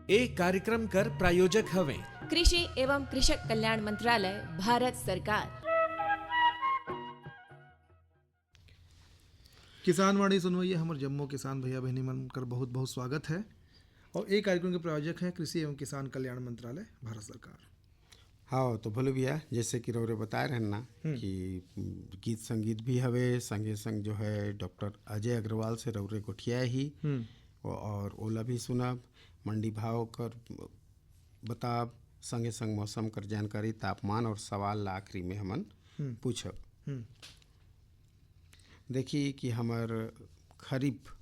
ए कार्यक्रम कर प्रायोजक हवे कृषि एवं कृषक कल्याण मंत्रालय, भारत सरकार। किसान वाणी सुनवाइए हमर जम्मू किसान भैया बहनी मन कर बहुत बहुत स्वागत है। और एक कार्यक्रम के प्रायोजक है कृषि एवं किसान कल्याण मंत्रालय, भारत सरकार। हाँ तो बोलो भैया, जैसे कि रौरे बताए रहन ना कि गीत संगीत भी हवे, संगे संग जो है डॉक्टर अजय अग्रवाल से रौरे गोठिया ही और ओला भी सुनब, मंडी भाव कर बताब, संगे संग मौसम कर जानकारी, तापमान और सवाल ला आखिरी में हमन पूछब। देखिए कि हमार खरीफ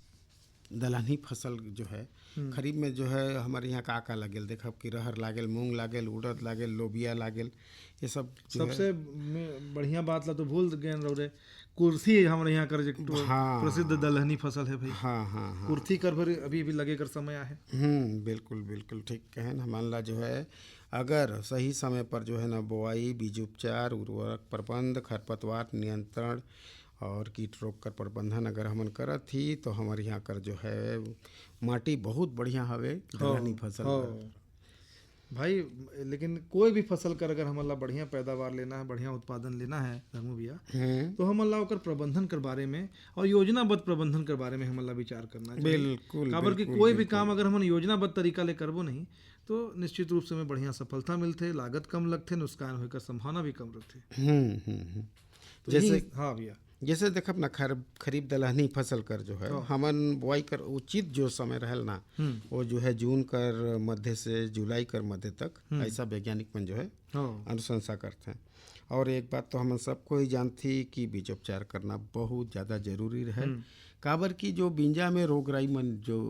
दलहनी फसल जो है, खरीफ में जो है हमारे यहाँ का लागेल, देखब कि रहर लागेल, मूंग लागेल, उड़द लागेल, लोबिया लागेल, ये सब सबसे बढ़िया बात ला तो भूल गए रौरे, कुर्थी हमारे यहाँ कर प्रसिद्ध दलहनी फसल है भाई। हाँ कुर्थी कर भर अभी भी लगे कर समय है। बिल्कुल बिल्कुल ठीक कहें। हमारे ला जो है अगर सही समय पर जो है ना बोआई, बीज उपचार, उर्वरक प्रबंध, खरपतवार नियंत्रण और कीट रोग कर प्रबंधन अगर हमन करत ही तो हमारे यहाँ कर जो है माटी बहुत बढ़िया हवे दलहनी फसल कर। भाई लेकिन कोई भी फसल कर अगर हमन ला बढ़िया पैदावार लेना है, बढ़िया उत्पादन लेना है धर्मू भैया, तो हमन ला ओकर प्रबंधन कर बारे में और योजनाबद्ध प्रबंधन कर बारे में हमन ला विचार करना चाहिए। बिल्कुल काबर कि कोई भी काम अगर हमन योजनाबद्ध तरीका ले करबो नहीं तो निश्चित रूप से में बढ़िया सफलता मिलथे, लागत कम लगथे, नुकसान होकर संभावना भी कम रहथे। जैसे हाँ भैया, जैसे देखब ना खरीफ दलहनी फसल कर जो है हमन बुआई कर उचित जो समय रहल ना वो जो है जून कर मध्य से जुलाई कर मध्य तक, ऐसा वैज्ञानिक मन जो है अनुशंसा करते हैं। और एक बात तो हम सबको ही जानती कि बीज उपचार करना बहुत ज़्यादा जरूरी है, काबर की जो बींजा में रोग राई मन जो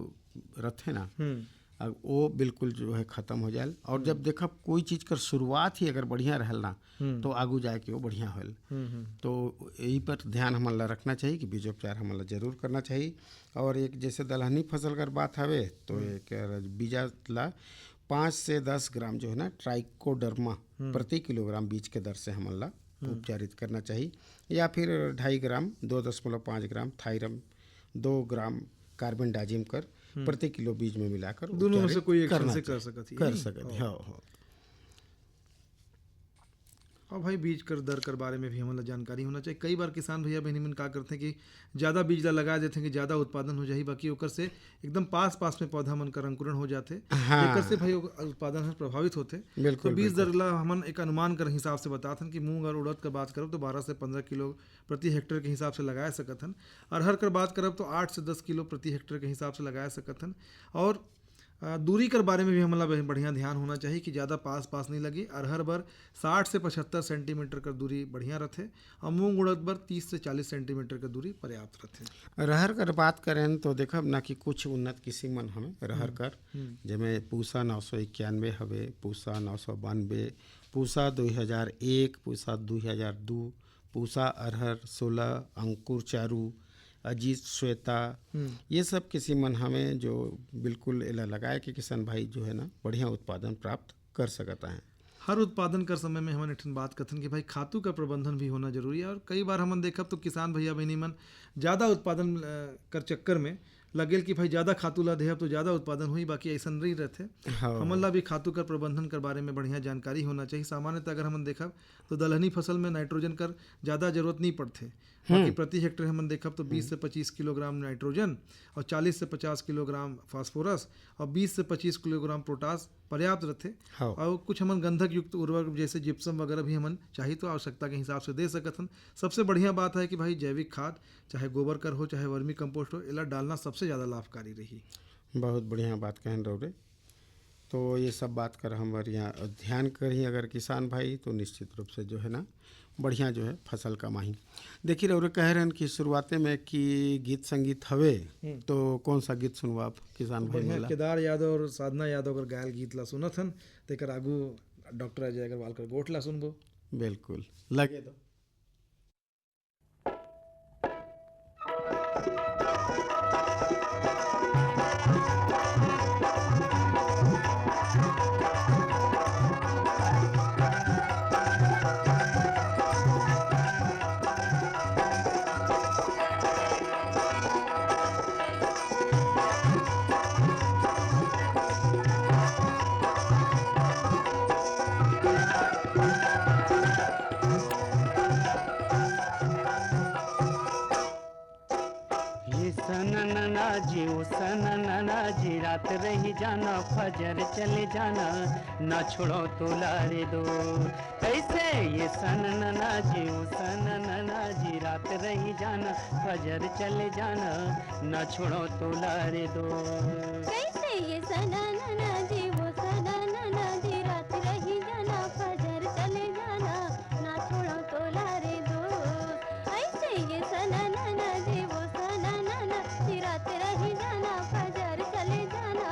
रहते ना वो बिल्कुल जो है ख़त्म हो जाए। और जब देखब कोई चीज़ कर शुरुआत ही अगर बढ़िया रहल ना तो आगू जाए के वो बढ़िया होल। तो यही पर ध्यान हमन ला रखना चाहिए कि बीजोपचार हमन ला जरूर करना चाहिए। और एक जैसे दलहनी फसल कर बात हवे तो एक बीजा ला 5 से 10 ग्राम जो है ना ट्राइकोडर्मा प्रति किलोग्राम बीज के दर से हमन ला उपचारित करना चाहिए, या फिर 2.5 ग्राम 2.5 ग्राम थायरम, 2 ग्राम कार्बेंडाजिम कर प्रति किलो बीज में मिलाकर दोनों में से कोई एक से कर सकती। हाँ। और भाई बीज कर दर कर बारे में भी हमारा जानकारी होना चाहिए। कई बार किसान भैया बहनी मन का करते हैं कि ज़्यादा बीज ला लगा देते हैं कि ज़्यादा उत्पादन हो जाए, बाकी ओकर से एकदम पास में पौधा मन कर अंकुरण हो जाते, एकर से भाई उत्पादन प्रभावित होते। तो बीज दर ला हमन एक अनुमान कर हिसाब से बताते हैं कि मूंग और उड़द का बात करब तो 12 से 15 किलो प्रति हेक्टेयर के हिसाब से लगाए सकत हन। अरहर कर बात करब तो 8 से 10 किलो प्रति हेक्टेयर के हिसाब से लगाए सकत हन। और दूरी कर बारे में भी हमला बढ़िया ध्यान होना चाहिए कि ज़्यादा पास नहीं लगी। अरहर बर 60 से 75 सेंटीमीटर का दूरी बढ़िया रहते और मूंग उड़द बर 30 से 40 सेंटीमीटर का दूरी पर्याप्त रहते। रहर कर बात करें तो देखब ना कि कुछ उन्नत किस्म मन हमें रहर कर, जिसमें पूसा 991 हवे, पूसा 992, पूसा 2001, पूसा 2002, पूसा अरहर 16, अंकुर चारू, अजीत श्वेता, ये सब किस्म मन हमें जो बिल्कुल एला लगाए कि किसान भाई जो है ना बढ़िया उत्पादन प्राप्त कर सकता है। हर उत्पादन कर समय में हमन एक बात कथन कि भाई खातू का प्रबंधन भी होना जरूरी है। और कई बार हमन देखब तो किसान भैया बहनी मन ज़्यादा उत्पादन कर चक्कर में लगेल कि भाई ज़्यादा खातू ला देहब तो ज़्यादा उत्पादन हुई, बाकी ऐसा नहीं रहते। हमन ला भी खातू कर प्रबंधन कर बारे में बढ़िया जानकारी होना चाहिए। सामान्यतः अगर हमन देखब तो दलहनी फसल में नाइट्रोजन कर ज़्यादा जरूरत नहीं पड़ते, बाकी प्रति हेक्टेयर हमन देखब तो 20 से 25 किलोग्राम नाइट्रोजन और 40 से 50 किलोग्राम फास्फोरस और 20 से 25 किलोग्राम पोटास पर्याप्त रहते। और कुछ हमन गंधक युक्त उर्वरक जैसे जिप्सम वगैरह भी हमन चाहिए तो आवश्यकता के हिसाब से दे सकत हन। सबसे बढ़िया बात है कि भाई जैविक खाद चाहे गोबर कर हो चाहे वर्मी कंपोस्ट हो, इला डालना सबसे ज़्यादा लाभकारी रही। बहुत बढ़िया बात कहें रौरे। तो ये सब बात कर हमारे यहाँ ध्यान करी अगर किसान भाई तो निश्चित रूप से जो है ना बढ़िया जो है फसल कमाही। देखिए रौरे कह रहे हैं कि शुरुआते में कि गीत संगीत हवे, तो कौन सा गीत सुनवा आप किसान भाई? बढ़िया केदार यादव और साधना यादव कर गायल गीत ला सुनत हन, तेकर आगू डॉक्टर अजय अग्रवाल कर गोठ ला सुनबो। बिल्कुल लगे तो जी ओ सननना जी रात रही जाना फजर चले जाना ना छोड़ो तो लारे दो कैसे ये सननना जी ओ सननना जी रात रही जाना फजर चले जाना ना छोड़ो तो लारे दो कैसे ये सननना जी वो सननना जी रात रही जाना फजर चले जाना ना छोड़ो तो लारे दो ऐसे ये सननना जी वो सननना जी रात रही जाना फजर चले जाना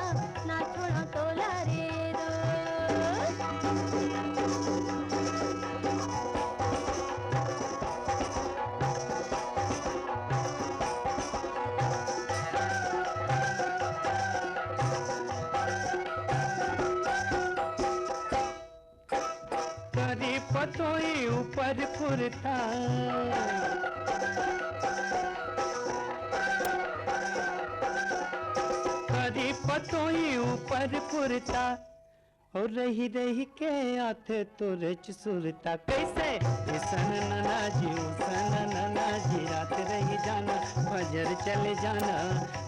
ना छोड़ो तो लारे दो करी पतोई ऊपर फुरता करी पतोई ऊपर फुरता और रही रही के आथे तुरच सुरता कैसे ये सननना जी ओ सननना जी रात रही जाना फजर चले जाना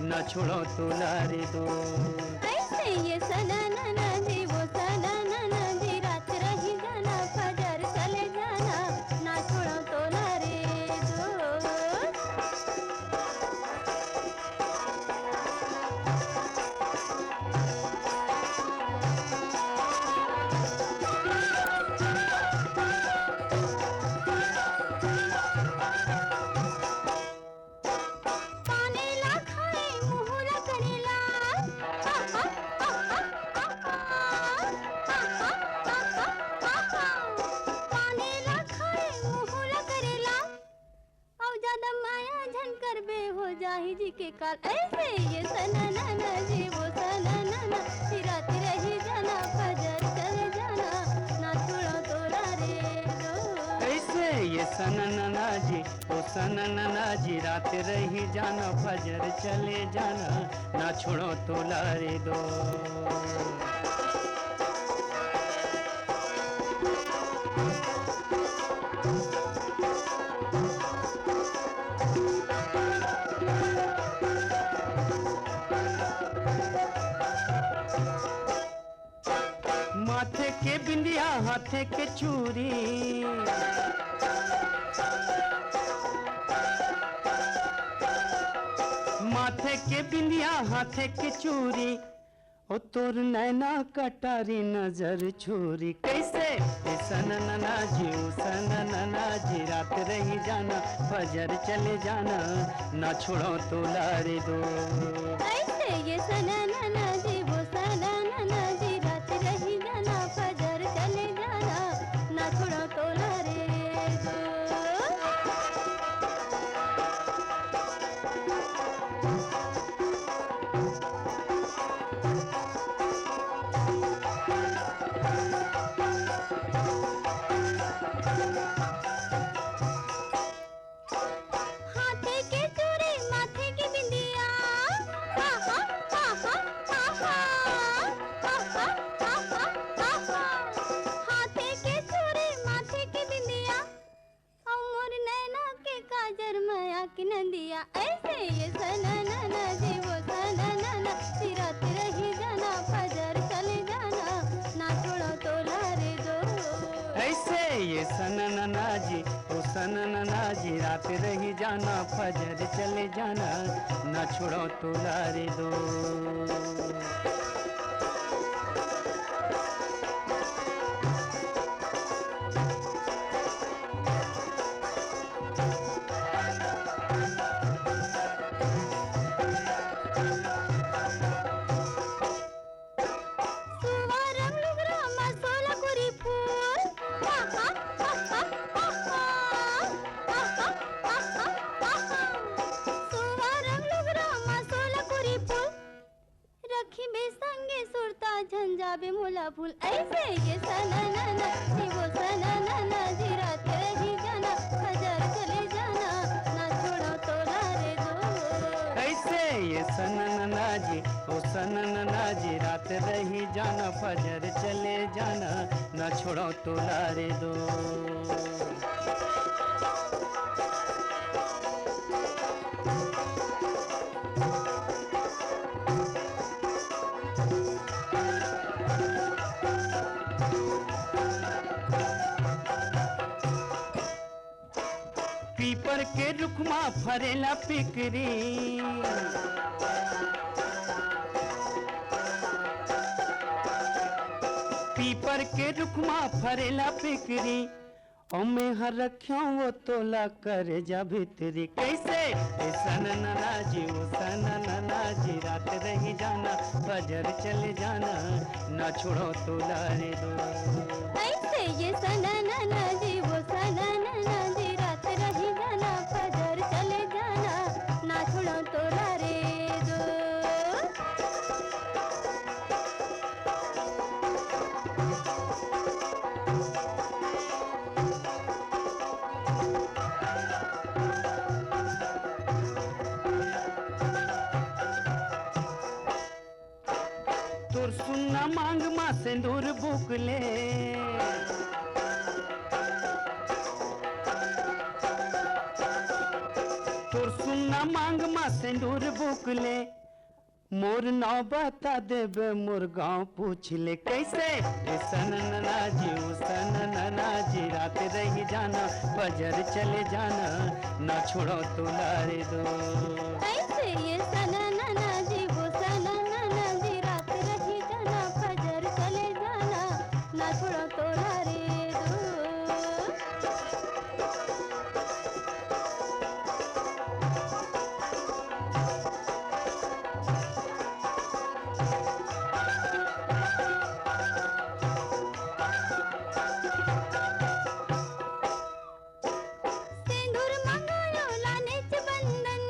ना छोड़ो तो लारे दो ऐसे ये सननना जी वो सननना जी रात रही जाना फजर चले जाना ना छोड़ो तो लारे दो पानेला खाए मुहुला करेला पानेला खाए मुहुला करेला औ ज्यादा माया झन करबे हो जाही जी के काल ऐसे ये सननना जी वो सननना जी रात रही जाना फजर चले जाना ना छोड़ो तो लारे दो कैसे ये सननना जी ओ सननना जी रात रही जाना फजर चले जाना ना छोड़ो तो लारे दो माथे के बिंदिया हाथे के चूरी माथे के बिंदिया हाथे के चूरी ओ तोर नैना कटारी नजर छोरी कैसे ए सननना जी ओ सननना जी रात रही जाना फजर चले जाना ना छोड़ो तो लारे दो ऐसे ये सननना जी वो सननना जी रात रही जाना फजर चले जाना ना छोड़ो तो लारे दो हाथे के चूड़ी माथे की बिंदिया हा हा हा हा हा हा हा हा हा हाथे के चूड़ी माथे की बिंदिया और मोर नैना के काजर माया की नंदिया ऐसे ये सननना जी वो सननना जी रात रही जाना फजर चले जाना ना छोड़ो तो लारे दो ऐसे ये सननना जी ओ सननना जी रात रही जाना फजर चले जाना ना छोड़ो तो लारे दो सुवारम लुगरा मसोला कुरी फूल हा हा हा हा हा हा हा हा हा सुवारम लुगरा मसोला कुरी फूल रखी बे संगे सुरता झंझा बे मोला फूल ऐसे ये सननना जी वो सननना जी रात रही जाना फजर चले जाना ना छोड़ो तो लारे दो ऐसे ये सननना जी ओ सननना जी रात रही जाना फजर चले जाना ना छोड़ो तो लारे दो रुखमा फरेला पिकरी पीपर के रुखमा फरेला पिकरी ओ में हर रख्या वो तोला कर जा भीतरी कैसे सन नना जी वो सन नना जी रात रही जाना फजर चले जाना ना छोड़ो तोला रे दो ऐसे ये सननना जी वो सननना जी रात रही जाना फजर चले जाना ना छोड़ो तोला रे दो तोर सुनना मांग मा सिंदूर बुकले तोर सुनना मांग मा सिंदूर बुकले मोर नाव बता देबे मोर गाँव पूछ ले कैसे ए सन नना जी ओ सन नना जी रात रही जाना फजर चले जाना ना छोड़ो तोला रे दो ऐसे ये सननना जी वो सननना जी रात रही जाना फजर चले जाना ना छोड़ो तोला रे दो सिंदूर मंगायो लाने च बंधन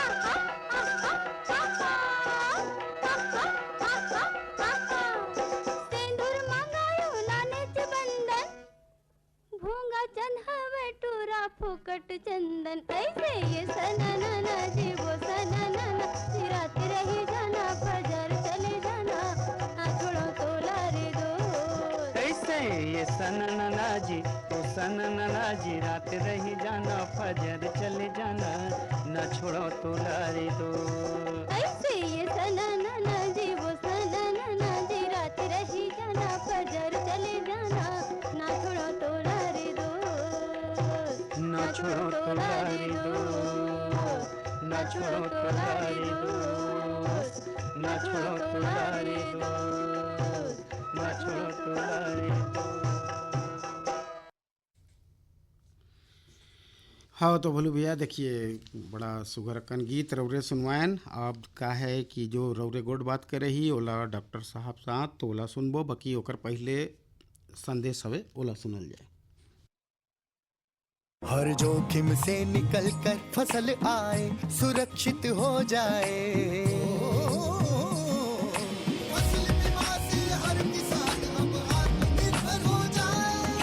आहा आहा आहा आहा आहा आहा सिंदूर मंगायो लाने च बंधन भूंगा चंद हवे टूरा फुकट चंदन ऐसे ये सननना जी वो सननना जी रात रही जाना फजर चले जाना ना छोड़ो तोला रे दो कैसे ये सन नना जी ओ सन नना जी रात रही जाना फजर चले जाना न छोड़ो तोला रे दो ऐसे ये सननना जी वो सननना जी रात रही जाना फजर चले जाना ना छोड़ो तोला रे दो न छोड़ो तोला रे दो न छोड़ो तोला रे दो न छोड़ो तोला रे दो न छोड़ो तोला रे दो हाँ तो भोलू भैया देखिए बड़ा सुगरकन गीत रौरे सुनवायन अब का है कि जो रौरे गोड बात करे ही ओला डॉक्टर साहब साथ तो ओला सुनबो बाकी ओकर पहले संदेश हवे ओला सुनल जाए। हर जोखिम से निकल कर फसल आए सुरक्षित हो जाए फसल बीमा से हर किसान अब आत्मनिर्भर हो जाए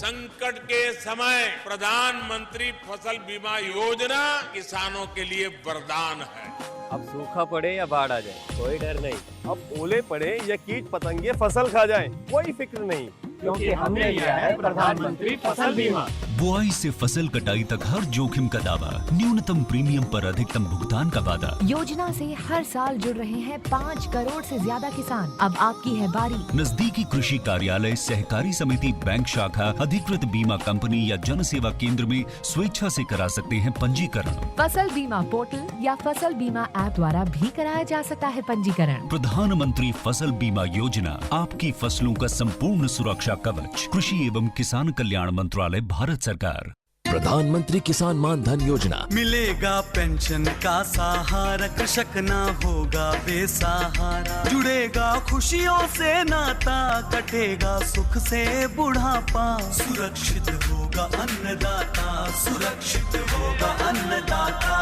संकट के समय प्रधानमंत्री फसल बीमा योजना किसानों के लिए वरदान है। अब सूखा पड़े या बाढ़ आ जाए कोई डर नहीं, अब ओले पड़े या कीट पतंगे फसल खा जाए कोई फिक्र नहीं, क्योंकि हमने लिया है प्रधानमंत्री फसल बीमा। बुआई से फसल कटाई तक हर जोखिम का दावा, न्यूनतम प्रीमियम पर अधिकतम भुगतान का वादा। योजना से हर साल जुड़ रहे हैं 5 करोड़ से ज्यादा किसान। अब आपकी है बारी। नजदीकी कृषि कार्यालय, सहकारी समिति, बैंक शाखा, अधिकृत बीमा कंपनी या जन सेवा केंद्र में स्वेच्छा से करा सकते हैं पंजीकरण। फसल बीमा पोर्टल या फसल बीमा ऐप द्वारा भी कराया जा सकता है पंजीकरण। प्रधानमंत्री फसल बीमा योजना, आपकी फसलों का संपूर्ण सुरक्षा कवच। कृषि एवं किसान कल्याण मंत्रालय, भारत सरकार। प्रधानमंत्री किसान मान धन योजना। मिलेगा पेंशन का सहारा, कृषक ना होगा बेसहारा। जुड़ेगा खुशियों से नाता, कटेगा सुख से बुढ़ापा। सुरक्षित होगा अन्नदाता, सुरक्षित होगा अन्नदाता।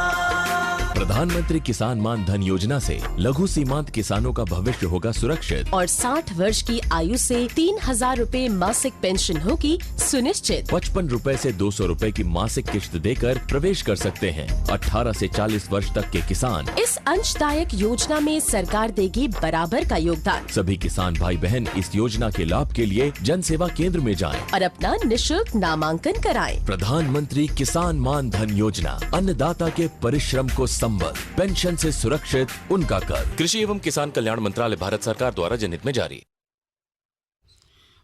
प्रधानमंत्री किसान मान धन योजना से लघु सीमांत किसानों का भविष्य होगा सुरक्षित और 60 वर्ष की आयु से 3,000 रूपए मासिक पेंशन होगी सुनिश्चित। 55 रूपए से 200 रूपए की मासिक किश्त देकर प्रवेश कर सकते हैं 18 से 40 वर्ष तक के किसान। इस अंशदायक योजना में सरकार देगी बराबर का योगदान। सभी किसान भाई बहन इस योजना के लाभ के लिए जन सेवा केंद्र में जाएं और अपना निशुल्क नामांकन कराएं। प्रधानमंत्री किसान मान धन योजना, अन्नदाता के परिश्रम को संबल, पेंशन से सुरक्षित उनका कर। कृषि एवं किसान कल्याण मंत्रालय, भारत सरकार द्वारा जनहित में जारी।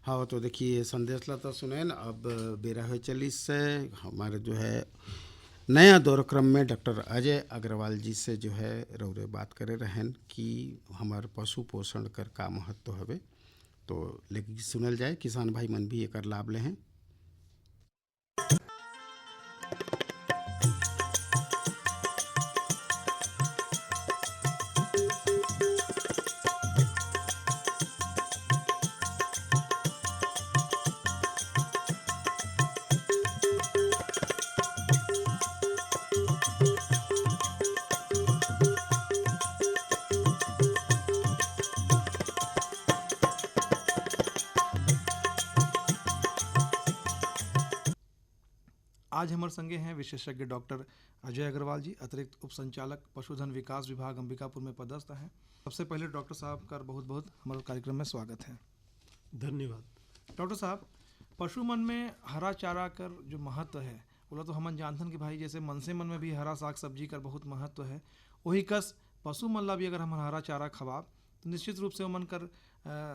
हाँ तो देखिए संदेश ला तो सुने न, अब 12:40 से हमारे जो है नया दौरक्रम में डॉक्टर अजय अग्रवाल जी से जो है रौरे बात करे रहन कि हमार पशु पोषण कर का महत्व हवे, तो लेकिन सुनल जाए किसान भाई मन भी एकर लाभ ले हैं। आज हमारे संगे हैं विशेषज्ञ डॉक्टर अजय अग्रवाल जी, अतिरिक्त उप संचालक पशुधन विकास विभाग अंबिकापुर में पदस्थ हैं। सबसे पहले डॉक्टर साहब का बहुत बहुत हमारे कार्यक्रम में स्वागत है। धन्यवाद। डॉक्टर साहब, पशु मन में हरा चारा कर जो महत्व है बोला तो हम जानथन कि भाई जैसे मनसे मन में भी हरा साग सब्जी कर बहुत महत्व है, वही कस पशु मन ला भी अगर हम हरा चारा खवाब तो निश्चित रूप से मन कर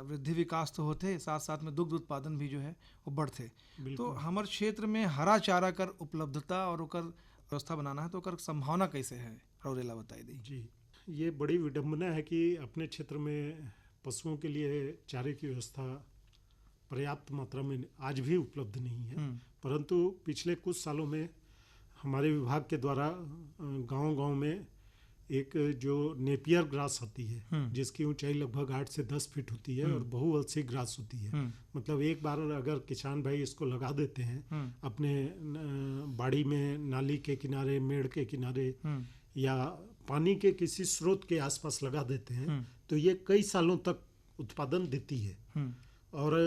वृद्धि विकास तो होते, साथ साथ में दुग्ध उत्पादन भी जो है वो बढ़ते। तो हमारे क्षेत्र में हरा चारा कर उपलब्धता और ओकर व्यवस्था बनाना है तो ओकर संभावना कैसे है, रौरेला बताई दी। जी, ये बड़ी विडम्बना है कि अपने क्षेत्र में पशुओं के लिए चारे की व्यवस्था पर्याप्त मात्रा में आज भी उपलब्ध नहीं है, परंतु पिछले कुछ सालों में हमारे विभाग के द्वारा गांव-गांव में एक जो नेपियर ग्रास आती है जिसकी ऊंचाई लगभग 8 से 10 फीट होती है और बहुवंशीय ग्रास होती है, मतलब एक बार अगर किसान भाई इसको लगा देते हैं अपने बाड़ी में, नाली के किनारे, मेड़ के किनारे या पानी के किसी स्रोत के आसपास लगा देते हैं तो ये कई सालों तक उत्पादन देती है। और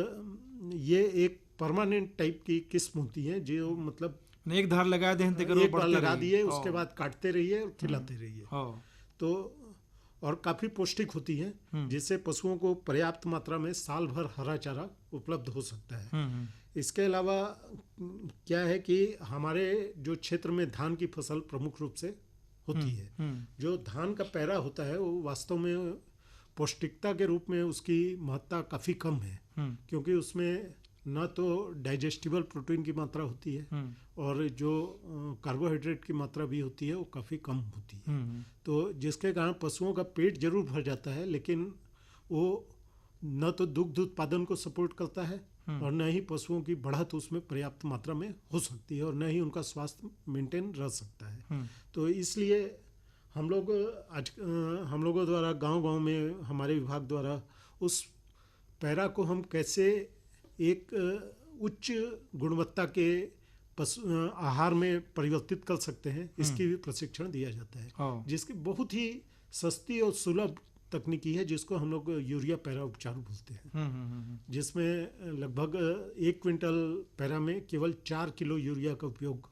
ये एक परमानेंट टाइप की किस्म होती है जो मतलब एक धार लगा दे, एक बार लगा दिए उसके बाद काटते रहिए और खिलाते रहिए, तो और काफ़ी पौष्टिक होती है जिससे पशुओं को पर्याप्त मात्रा में साल भर हरा चारा उपलब्ध हो सकता है। इसके अलावा क्या है कि हमारे जो क्षेत्र में धान की फसल प्रमुख रूप से होती है, जो धान का पैरा होता है वो वास्तव में पौष्टिकता के रूप में उसकी महत्ता काफ़ी कम है, क्योंकि उसमें न तो डाइजेस्टिबल प्रोटीन की मात्रा होती है और जो कार्बोहाइड्रेट की मात्रा भी होती है वो काफ़ी कम होती है, तो जिसके कारण पशुओं का पेट जरूर भर जाता है लेकिन वो न तो दुग्ध उत्पादन को सपोर्ट करता है और न ही पशुओं की बढ़त उसमें पर्याप्त मात्रा में हो सकती है और न ही उनका स्वास्थ्य मेंटेन रह सकता है। तो इसलिए हम लोगों द्वारा गांव-गांव में हमारे विभाग द्वारा उस पैरा को हम कैसे एक उच्च गुणवत्ता के आहार में परिवर्तित कर सकते हैं, इसकी भी प्रशिक्षण दिया जाता है, जिसकी बहुत ही सस्ती और सुलभ तकनीकी है जिसको हम लोग यूरिया पैरा उपचार बोलते हैं, जिसमें लगभग 1 क्विंटल पैरा में केवल 4 किलो यूरिया का उपयोग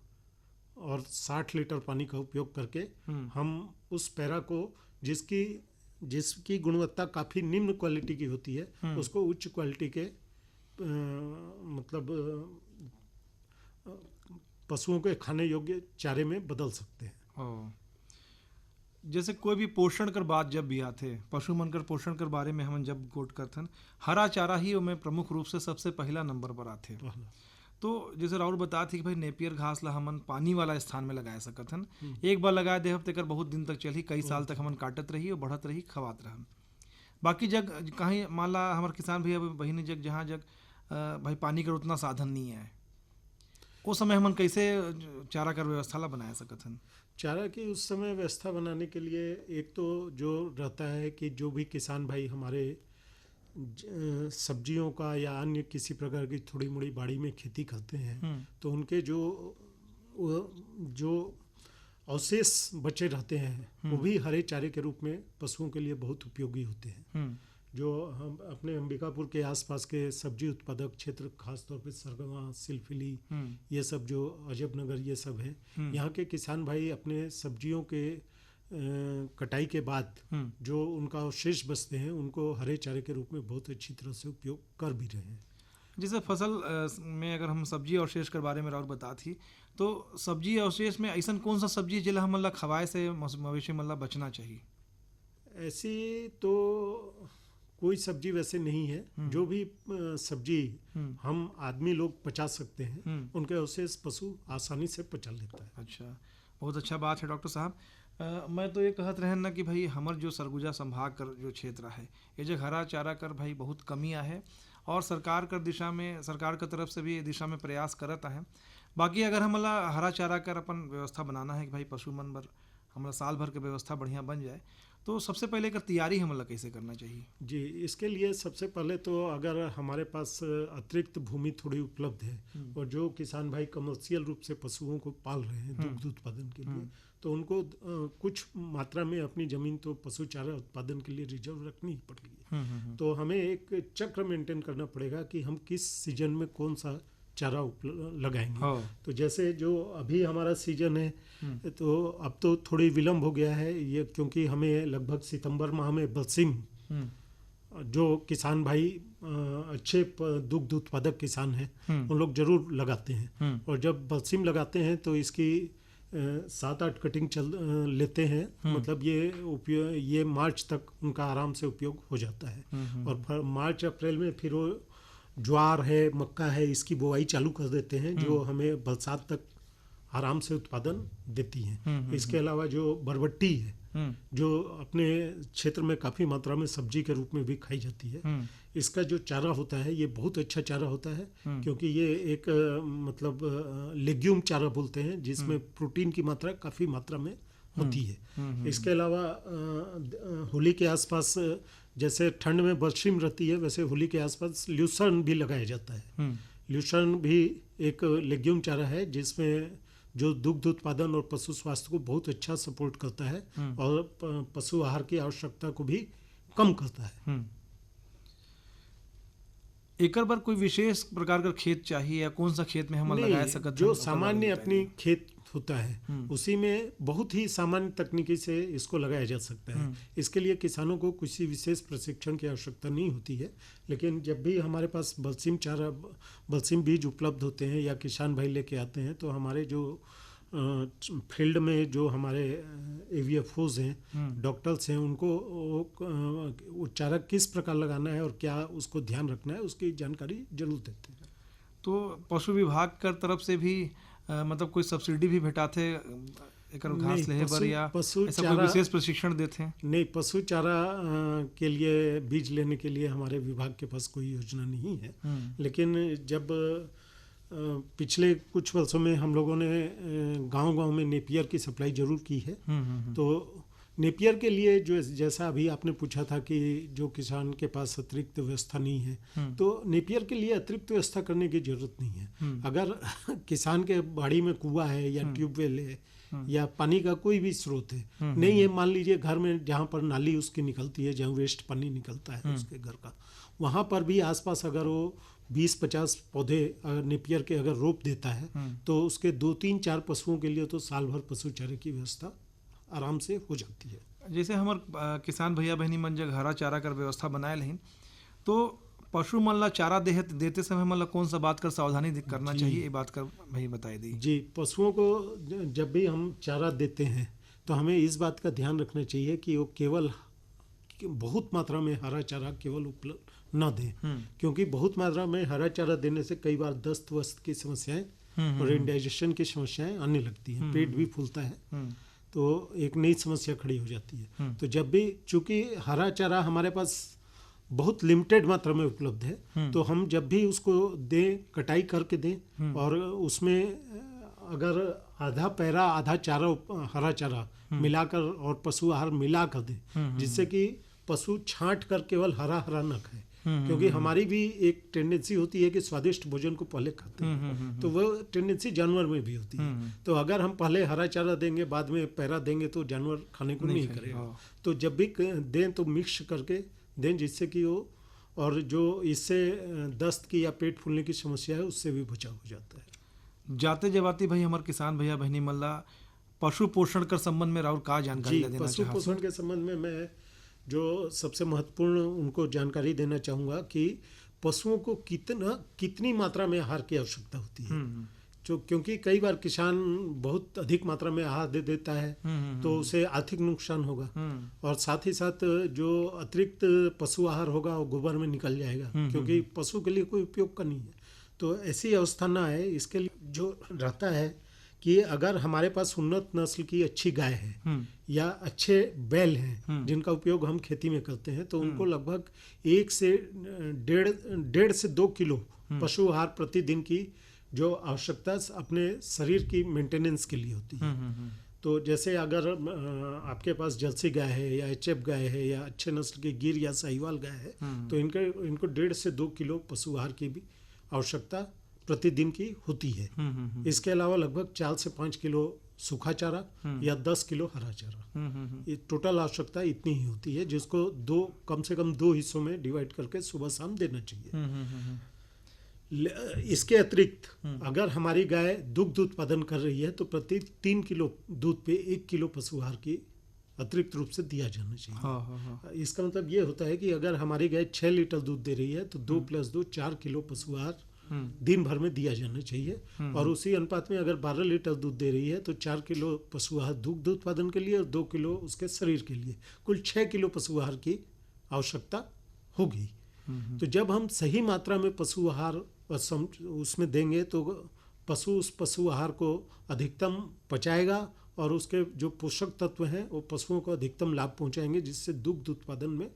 और 60 लीटर पानी का उपयोग करके हम उस पैरा को जिसकी गुणवत्ता काफ़ी निम्न क्वालिटी की होती है उसको उच्च क्वालिटी के मतलब पशुओं के खाने योग्य चारे में बदल सकते हैं। जैसे कोई भी पोषण कर बात जब भी आते पशु मन कर पोषण कर बारे में हम जब गोट करथन हरा चारा ही में प्रमुख रूप से सबसे पहला नंबर पर आते। तो जैसे राहुल बता थी कि भाई नेपियर घास ला हमन पानी वाला स्थान में लगाए सकथन, एक बार लगा दे तेकर बहुत दिन तक चली, कई साल तक हमन काटत रही और बढ़त रही, खवात रहन। बाकी जग कहीं मान ला हमारे किसान भैया बहिनी जग जहाँ जग भाई पानी का उतना साधन नहीं है, उस समय हमन कैसे चारा कर व्यवस्था ला बनाया सकथन? चारा की उस समय व्यवस्था बनाने के लिए एक तो जो रहता है कि जो भी किसान भाई हमारे सब्जियों का या अन्य किसी प्रकार की थोड़ी मोड़ी बाड़ी में खेती करते हैं तो उनके जो अवशेष बचे रहते हैं वो भी हरे चारे के रूप में पशुओं के लिए बहुत उपयोगी होते हैं। जो हम अपने अंबिकापुर के आसपास के सब्जी उत्पादक क्षेत्र, खासतौर पे सरगवा, सिलफिली, ये सब जो अजबनगर ये सब है, यहाँ के किसान भाई अपने सब्जियों के कटाई के बाद जो उनका अवशेष बचते हैं उनको हरे चारे के रूप में बहुत अच्छी तरह से उपयोग कर भी रहे हैं। जैसे फसल में अगर हम सब्जी अवशेष के बारे में और बता थी तो सब्जी अवशेष में ऐसा कौन सा सब्जी जिला हम ला खवाए से मवेशी मन ला बचना चाहिए? ऐसी तो कोई सब्जी वैसे नहीं है, जो भी सब्जी हम आदमी लोग पचा सकते हैं उनके अवशेष पशु आसानी से पचा लेता है। अच्छा, बहुत अच्छा बात है डॉक्टर साहब। मैं तो ये कहत रहन ना कि भाई हमर जो सरगुजा संभाग कर जो क्षेत्र है ये जगह हरा चारा कर भाई बहुत कमियाँ है और सरकार कर दिशा में सरकार की तरफ से भी ये दिशा में प्रयास करता है। बाकी अगर हमला हरा चारा कर अपन व्यवस्था बनाना है कि भाई पशु मन बर हमारा साल भर के व्यवस्था बढ़िया बन जाए तो सबसे पहले कर तैयारी हमला कैसे करना चाहिए? जी, इसके लिए सबसे पहले तो अगर हमारे पास अतिरिक्त भूमि थोड़ी उपलब्ध है और जो किसान भाई कमर्शियल रूप से पशुओं को पाल रहे हैं दुग्ध उत्पादन के लिए, तो उनको कुछ मात्रा में अपनी जमीन तो पशु चारा उत्पादन के लिए रिजर्व रखनी ही पड़ेगी। तो हमें एक चक्र मेंटेन करना पड़ेगा कि हम किस सीजन में कौन सा चारा लगाएंगे। तो जैसे जो अभी हमारा सीजन है तो अब तो थोड़ी विलम्ब हो गया है ये, क्योंकि हमें लगभग सितंबर माह में बलसीम जो किसान भाई अच्छे दुग्ध उत्पादक किसान हैं उन लोग जरूर लगाते हैं। और जब बलसीम लगाते हैं तो इसकी 7-8 कटिंग लेते हैं, मतलब ये मार्च तक उनका आराम से उपयोग हो जाता है। और मार्च अप्रैल में फिर वो ज्वार है, मक्का है, इसकी बुआई चालू कर देते हैं जो हमें बरसात तक आराम से उत्पादन देती है। इसके अलावा जो बरबट्टी है जो अपने क्षेत्र में काफ़ी मात्रा में सब्जी के रूप में भी खाई जाती है, इसका जो चारा होता है ये बहुत अच्छा चारा होता है क्योंकि ये एक मतलब लेग्यूम चारा बोलते हैं जिसमें प्रोटीन की मात्रा काफ़ी मात्रा में होती है। इसके अलावा होली के आसपास जैसे ठंड में बरसीम रहती है वैसे होली के आसपास ल्यूसर्न भी लगाया जाता है। ल्यूसर्न भी एक लेग्यूम चारा है जिसमें जो दुग्ध उत्पादन और पशु स्वास्थ्य को बहुत अच्छा सपोर्ट करता है और पशु आहार की आवश्यकता को भी कम करता है। एकर पर कोई विशेष प्रकार का खेत चाहिए या कौन सा खेत में हम लगा सकते हैं? जो सामान्य अपनी खेत होता है उसी में बहुत ही सामान्य तकनीकी से इसको लगाया जा सकता है। इसके लिए किसानों को किसी विशेष प्रशिक्षण की आवश्यकता नहीं होती है। लेकिन जब भी हमारे पास बलसीम बीज उपलब्ध होते हैं या किसान भाई लेके आते हैं तो हमारे जो फील्ड में जो हमारे AVFOs हैं, डॉक्टर्स हैं, उनको वो चारा किस प्रकार लगाना है और क्या उसको ध्यान रखना है उसकी जानकारी जरूर देते हैं। तो पशु विभाग कर तरफ से भी मतलब कोई सब्सिडी भी भेटाते एक घास लेहे बर या ऐसा कोई विशेष प्रशिक्षण देते हैं? नहीं, पशु चारा के लिए बीज लेने के लिए हमारे विभाग के पास कोई योजना नहीं है। लेकिन जब पिछले कुछ वर्षों में हम लोगों ने गांव-गांव में नेपियर की सप्लाई जरूर की है। तो नेपियर के लिए जो जैसा अभी आपने पूछा था कि जो किसान के पास अतिरिक्त व्यवस्था नहीं है तो नेपियर के लिए अतिरिक्त व्यवस्था करने की जरूरत नहीं है। अगर किसान के बाड़ी में कुआं है या ट्यूबवेल है या पानी का कोई भी स्रोत है, नहीं है, मान लीजिए घर में जहाँ पर नाली उसकी निकलती है, जहाँ वेस्ट पानी निकलता है उसके घर का, वहाँ पर भी आसपास अगर वो 20-50 पौधे अगर नेपियर के अगर रोप देता है तो उसके 2-3-4 पशुओं के लिए तो साल भर पशु चारे की व्यवस्था आराम से हो जाती है। जैसे हमार किसान भैया बहनी मन जग हरा चारा कर व्यवस्था बनाए लें तो पशु मन ला चारा देते समय मन ला कौन सा बात कर सावधानी करना चाहिए, ये बात कर भाई बताई दी। जी, पशुओं को जब भी हम चारा देते हैं तो हमें इस बात का ध्यान रखना चाहिए कि वो केवल बहुत मात्रा में हरा चारा केवल उपलब्ध न दें, क्योंकि बहुत मात्रा में हरा चारा देने से कई बार दस्त वस्त की समस्याएं और इंडाइजेशन की समस्याएं आने लगती हैं, पेट भी फूलता है, तो एक नई समस्या खड़ी हो जाती है। तो जब भी चूंकि हरा चारा हमारे पास बहुत लिमिटेड मात्रा में उपलब्ध है तो हम जब भी उसको दें, कटाई करके दें और उसमें अगर आधा पैरा आधा चारा हरा चारा मिलाकर और पशु आहार मिलाकर दें, जिससे कि पशु छांट कर केवल हरा हरा न खाए, क्योंकि हमारी भी एक टेंडेंसी होती है कि स्वादिष्ट भोजन को पहले खाते हैं, तो वो टेंडेंसी जानवर में भी होती है। तो अगर हम पहले हरा चारा देंगे बाद में पैरा देंगे तो जानवर खाने को नहीं करेगा। तो जब भी दें तो मिक्स करके दें, जिससे कि वो और जो इससे दस्त की या पेट फूलने की समस्या है उससे भी बचाव हो जाता है। जाते जवाती भाई हमारे किसान भैया बहनी मल्ला पशु पोषण कर संबंध में राउर का जानकारी देना पशु पोषण के संबंध में मैं जो सबसे महत्वपूर्ण उनको जानकारी देना चाहूँगा कि पशुओं को कितनी मात्रा में आहार की आवश्यकता होती है, जो क्योंकि कई बार किसान बहुत अधिक मात्रा में आहार दे देता है तो उसे आर्थिक नुकसान होगा और साथ ही साथ जो अतिरिक्त पशु आहार होगा वो गोबर में निकल जाएगा, क्योंकि पशु के लिए कोई उपयोग का नहीं है। तो ऐसी अवस्था ना आए, इसके लिए जो रहता है कि अगर हमारे पास उन्नत नस्ल की अच्छी गाय है या अच्छे बैल हैं जिनका उपयोग हम खेती में करते हैं, तो उनको लगभग 1 से 1.5 से 2 किलो पशु आहार प्रतिदिन की जो आवश्यकता अपने शरीर की मेंटेनेंस के लिए होती है। तो जैसे अगर आपके पास जर्सी गाय है या एचएफ गाय है या अच्छे नस्ल की गिर या साहिवाल गाय है, तो इनको 1.5 से 2 किलो पशु आहार की भी आवश्यकता प्रतिदिन की होती है। इसके अलावा लगभग 4 से 5 किलो सूखा चारा या 10 किलो हरा चारा, ये टोटल आवश्यकता इतनी ही होती है, जिसको कम से कम 2 हिस्सों में डिवाइड करके सुबह शाम देना चाहिए। इसके अतिरिक्त अगर हमारी गाय दुग्ध उत्पादन कर रही है तो प्रति 3 किलो दूध पे 1 किलो पशु आहार की अतिरिक्त रूप से दिया जाना चाहिए। इसका मतलब ये होता है कि अगर हमारी गाय 6 लीटर दूध दे रही है तो 2 + 2 4 किलो पशु आहार दिन भर में दिया जाना चाहिए। और उसी अनुपात में अगर 12 लीटर दूध दे रही है तो 4 किलो पशु आहार दुग्ध उत्पादन के लिए और 2 किलो उसके शरीर के लिए, कुल 6 किलो पशु आहार की आवश्यकता होगी। तो जब हम सही मात्रा में पशु आहार उसमें देंगे तो उस पशु आहार को अधिकतम पचाएगा और उसके जो पोषक तत्व हैं वो पशुओं को अधिकतम लाभ पहुंचाएंगे, जिससे दुग्ध उत्पादन में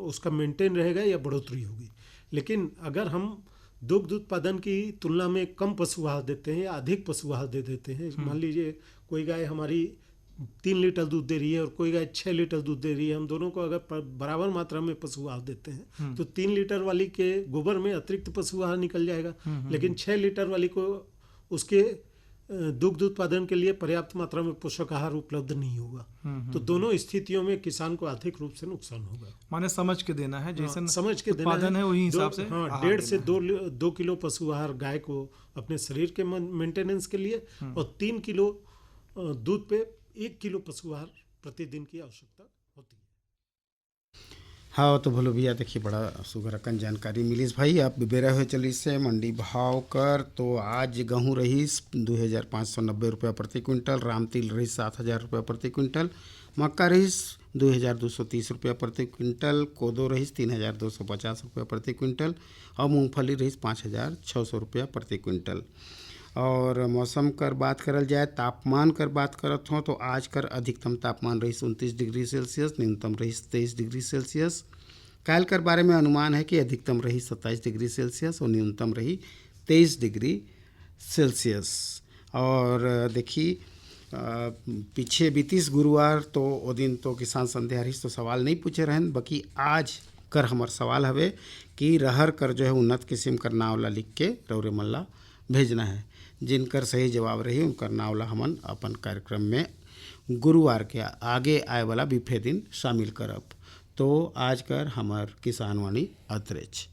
उसका मेंटेन रहेगा या बढ़ोतरी होगी। लेकिन अगर हम दुग्ध उत्पादन की तुलना में कम पशु आहार देते हैं या अधिक पशु आहार दे देते हैं, मान लीजिए कोई गाय हमारी 3 लीटर दूध दे रही है और कोई गाय 6 लीटर दूध दे रही है, हम दोनों को अगर बराबर मात्रा में पशु आहार देते हैं तो 3 लीटर वाली के गोबर में अतिरिक्त पशु आहार निकल जाएगा, लेकिन 6 लीटर वाली को उसके दुग्ध उत्पादन के लिए पर्याप्त मात्रा में पोषक आहार उपलब्ध नहीं होगा। तो दोनों स्थितियों में किसान को आर्थिक रूप से नुकसान होगा। माने समझ के देना है, जैसे समझ के देना है वही हिसाब से 1.5 से 2 किलो पशु आहार गाय को अपने शरीर के मेंटेनेंस के लिए और 3 किलो दूध पे 1 किलो पशु आहार प्रतिदिन की आवश्यकता होती है। हाँ, तो भोलो भैया देखिए बड़ा सुगरकन जानकारी मिली भाई। आप बेरा हुए चली से मंडी भाव कर, तो आज गेहूँ रहीस 2590 रुपया प्रति क्विंटल, राम तिल रहीस 7000 रुपया प्रति क्विंटल, मक्का रहीस 2230 रुपया प्रति क्विंटल, कोदो रहीस 3250 रुपया प्रति क्विंटल और मूंगफली रहीस 5600 रुपया प्रति क्विंटल। और मौसम कर बात करल जाए, तापमान कर बात करत हो तो आज कर अधिकतम तापमान रही 29 डिग्री सेल्सियस, न्यूनतम रही 23 डिग्री सेल्सियस। काल कर बारे में अनुमान है कि अधिकतम रही 27 डिग्री सेल्सियस और न्यूनतम रही 23 डिग्री सेल्सियस। और देखिए पीछे 32 गुरुवार तो वो दिन तो किसान संध्या रही तो सवाल नहीं पूछे रहन, बाकी आज कर हमार सवाल हवे कि रहर कर जो है उन्नत किस्म कर नावला लिख के रौरे मल्ला भेजना है। जिनकर सही जवाब रही उनकर नावला हमन अपन कार्यक्रम में गुरुवार के आगे आए वाला बिफे दिन शामिल करब। तो आज कर हमार किसान वाणी अतरेच।